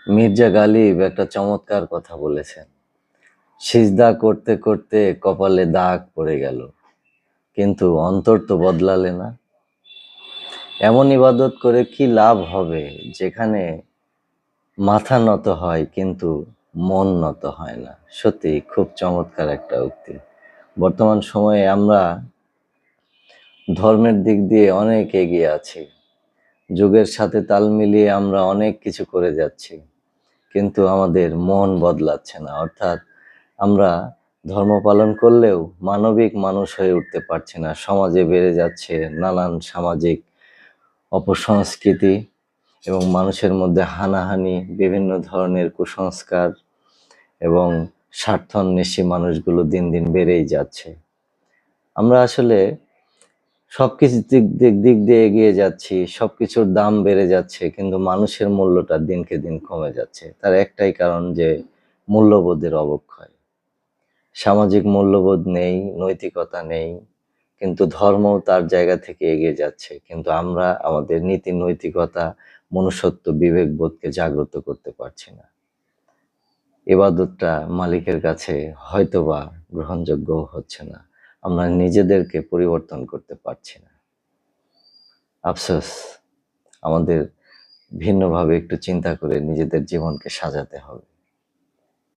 মির্জা গালিব একটা চমৎকার কথা বলেছেন। সিজদা করতে করতে কপালে দাগ পড়ে গেল, কিন্তু অন্তর তো বদলালে না। এমন ইবাদত করে কি লাভ হবে যেখানে মাথা নত হয় কিন্তু মন নত হয় না? সত্যি খুব চমৎকার একটা উক্তি। বর্তমান সময়ে আমরা ধর্মের দিক দিয়ে অনেক এগিয়ে আছি, যুগের সাথে তাল মিলিয়ে আমরা অনেক কিছু করে যাচ্ছি, কিন্তু আমাদের মন বদলাচ্ছে না। অর্থাৎ আমরা ধর্ম পালন করলেও মানবিক মানুষ হয়ে উঠতে পারছি না। সমাজে বেড়ে যাচ্ছে নানান সামাজিক অপসংস্কৃতি এবং মানুষের মধ্যে হানাহানি, বিভিন্ন ধরনের কুসংস্কার এবং স্বার্থান্বেষী মানুষগুলো দিন দিন বেড়েই যাচ্ছে। আমরা আসলে সবকিছু দিক দিয়ে এগিয়ে যাচ্ছি, সবকিছুর দাম বেড়ে যাচ্ছে, কিন্তু মানুষের মূল্যটা দিনকে দিন কমে যাচ্ছে। তার একটাই কারণ, যে মূল্যবোধের অবক্ষয়। সামাজিক মূল্যবোধ নেই, নৈতিকতা নেই, কিন্তু ধর্মও তার জায়গা থেকে এগিয়ে যাচ্ছে, কিন্তু আমরা আমাদের নীতি নৈতিকতা, মনুষ্যত্ব, বিবেকবোধকে জাগ্রত করতে পারছি না। ইবাদতটা মালিকের কাছে হয়তোবা গ্রহণযোগ্য হচ্ছে না। আমরা নিজেদেরকে পরিবর্তন করতে পারছি না। আফসোস, আমাদের ভিন্নভাবে একটু চিন্তা করে নিজেদের জীবনকে সাজাতে হবে।